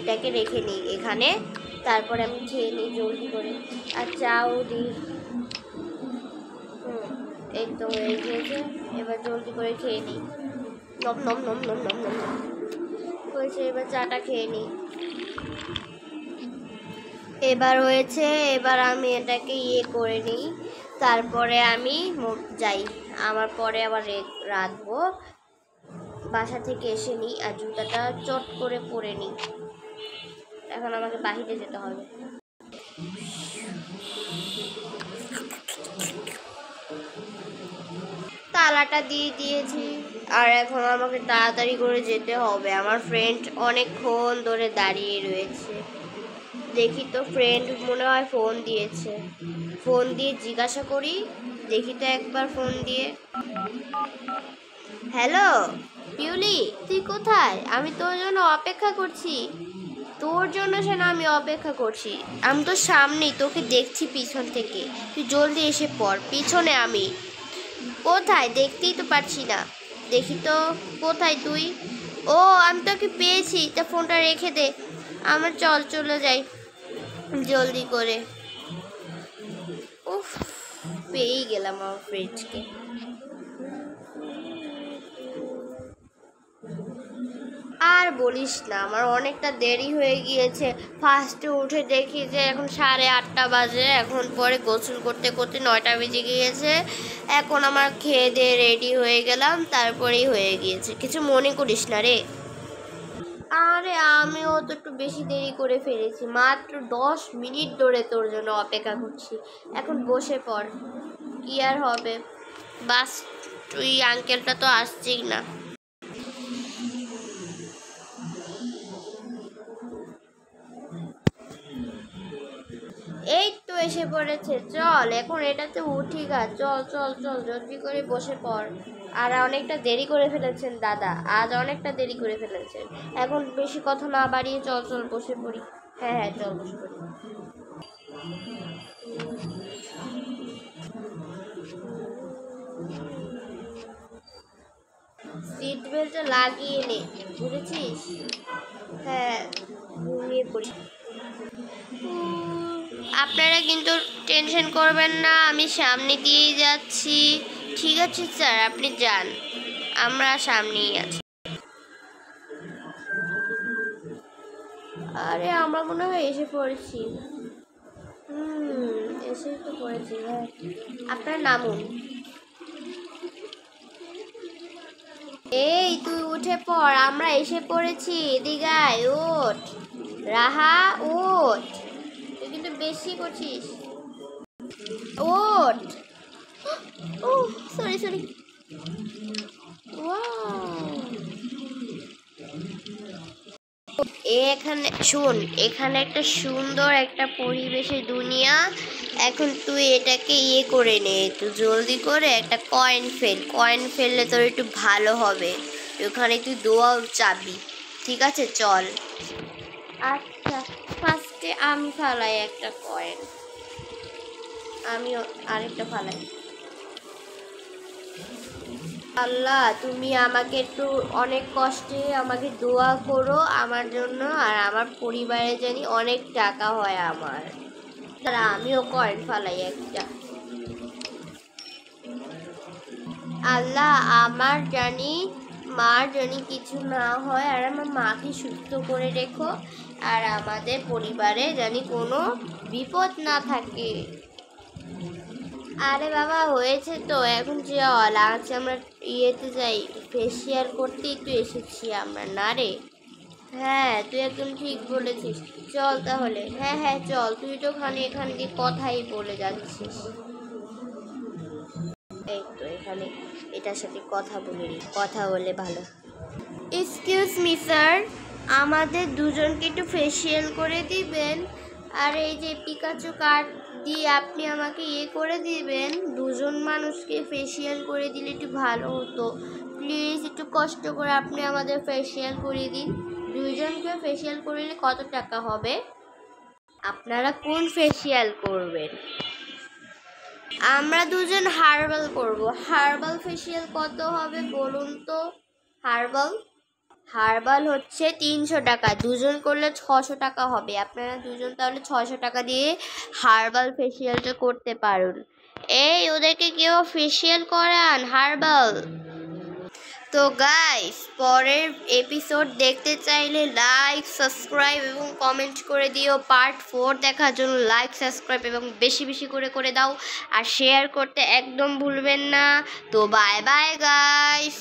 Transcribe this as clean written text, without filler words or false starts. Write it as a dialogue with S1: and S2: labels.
S1: এটাকে রেখে নিই এখানে, তারপরে আমি খেয়ে নিই জলদি করে। আর চাও দিই। এই তো হয়ে গিয়েছে, এবার জলদি করে খেয়ে নিই। নম নম নম নম নম নম নম হয়েছে, এবার চাটা খেয়ে নিই। এবার হয়েছে, এবার আমি এটাকে করে নিই, তারপরে আমি যাই। আমার পরে আবার রাখবো, বাসা থেকে এসে নিই আর জুতাটা চট করে পরে নিই। এখন আমাকে বাহিরে যেতে হবে। তালাটা দিয়ে দিয়েছি, আর এখন আমাকে তাড়াতাড়ি করে যেতে হবে। আমার ফ্রেন্ড অনেকক্ষণ ধরে দাঁড়িয়ে রয়েছে। দেখি তো, ফ্রেন্ড মনে হয় ফোন দিয়েছে। ফোন দিয়ে জিজ্ঞাসা করি, দেখি তো একবার ফোন দিয়ে। হ্যালো পিউলি, তুই কোথায়? আমি তোর জন্য অপেক্ষা করছি। তোর জন্য সেনা আমি অপেক্ষা করছি, আমি তো সামনেই তোকে দেখছি পিছন থেকে। তুই জলদি এসে পড়, পিছনে আমি। কোথায় দেখতেই তো পারছি না। দেখি তো কোথায় তুই। ও, আমি তোকে পেয়েছি, তা ফোনটা রেখে দে, আমার চলে যাই জলদি করে। উফ, পেয়েই গেলাম আমার ফ্রেন্ডকে। আর বলিস না, আমার অনেকটা দেরি হয়ে গিয়েছে। ফার্স্টে উঠে দেখি যে এখন 8:30 বাজে। এখন পরে গোসল করতে করতে 9টা বেজে গিয়েছে। এখন আমার খেয়ে দিয়ে রেডি হয়ে গেলাম, তারপরেই হয়ে গিয়েছে। কিছু মনে করিস না রে। আরে আমিও তো একটু বেশি দেরি করে ফেলেছি, মাত্র 10 মিনিট ধরে তোর জন্য অপেক্ষা করছি। এখন বসে পড়, কি আর হবে। বাস, তুই আঙ্কেলটা তো আসছেই না। এই তো এসে পড়েছে, চল এখন এটাতে উঠি গা। চল চল চল, জলদি করে বসে পড়। আর অনেকটা দেরি করে ফেলেছেন দাদা, আজ অনেকটা দেরি করে ফেলেছেন। এখন বেশি কথা না বাড়িয়ে চল চল বসে পড়ি। হ্যাঁ হ্যাঁ, চল বসে পড়ি। সিট বেল্টটা লাগিয়ে নে, বুঝেছিস? হ্যাঁ, ঘুমিয়ে পড়ি। আপনারা কিন্তু টেনশন করবেন না, আমি সামনে দিয়েই যাচ্ছি। ঠিক আছে স্যার, আপনি যান, আমরা সামনেই আছি। আরে আমরা মনে হয় এসে পড়েছি। এসে তো পড়েছি। হ্যাঁ, আপনার নামুন। এই তুই উঠে পড়, আমরা এসে পড়েছি। এদিকে আয়, ওঠ রাহা, ওঠ। তুই কিন্তু বেশি করছিস, ওঠ। ও সরি সরি। এখানে শুন, এখানে একটা সুন্দর একটা পরিবেশের দুনিয়া। এখন তুই এটাকে করে নে, একটু জলদি করে একটা কয়েন ফেললে তোর একটু ভালো হবে। ওখানে তুই দোয়াও চাবি, ঠিক আছে? চল। আচ্ছা, ফার্স্টে আমি ফালাই একটা কয়েন, আমি আরেকটা ফালাই। আল্লাহ, তুমি আমাকে একটু অনেক কষ্টে আমাকে দোয়া করো আমার জন্য, আর আমার পরিবারে জানি অনেক টাকা হয় আমার। তারা আমিও কয়েন ফালাই একটা। আল্লাহ, আমার জানি মার জানি কিছু না হয়, আর আমার মাকে সুস্থ করে রেখো, আর আমাদের পরিবারে জানি কোনো বিপদ না থাকে। আরে বাবা, হয়েছে তো, এখন চল আজকে আমরা ইয়েতে যাই, ফেসিয়াল করতেই তো এসেছি আমরা, না রে? হ্যাঁ, তুই একদম ঠিক বলেছিস। চল তাহলে। হ্যাঁ হ্যাঁ চল, তুই তো এখান দিয়ে কথাই বলে যাচ্ছিস। এই তো এখানে এটার সাথে কথা বলে নি, কথা বলে ভালো। এক্সকিউজ মি স্যার, আমাদের দুজনকে একটু ফেসিয়াল করে দিবেন, আর এই যে পিকাচু কার্ড দিয়ে আপনি আমাকে করে দিবেন। দুজন মানুষকে ফেসিয়াল করে দিলে একটু ভালো হতো, প্লিজ একটু কষ্ট করে আপনি আমাদের ফেসিয়াল করে দিন। দুইজনকে ফেসিয়াল করলে কত টাকা হবে? আপনারা কোন ফেসিয়াল করবেন? আমরা দুজন হার্বাল করব। হার্বাল ফেসিয়াল কত হবে বলুন তো? হার্বাল হার্বাল হচ্ছে 300 টাকা, দুজন করলে 600 টাকা হবে। আপনারা দুজন তাহলে 600 টাকা দিয়ে হার্বাল ফেসিয়ালটা করতে পারেন। এই ওদেরকে কেউ ফেসিয়াল করান হার্বাল। তো গাইস, পরের এপিসোড দেখতে চাইলে লাইক, সাবস্ক্রাইব এবং কমেন্ট করে দিও। পার্ট 4 দেখার জন্য লাইক, সাবস্ক্রাইব এবং বেশি বেশি করে দাও, আর শেয়ার করতে একদম ভুলবেন না। তো বাই বাই গাইস।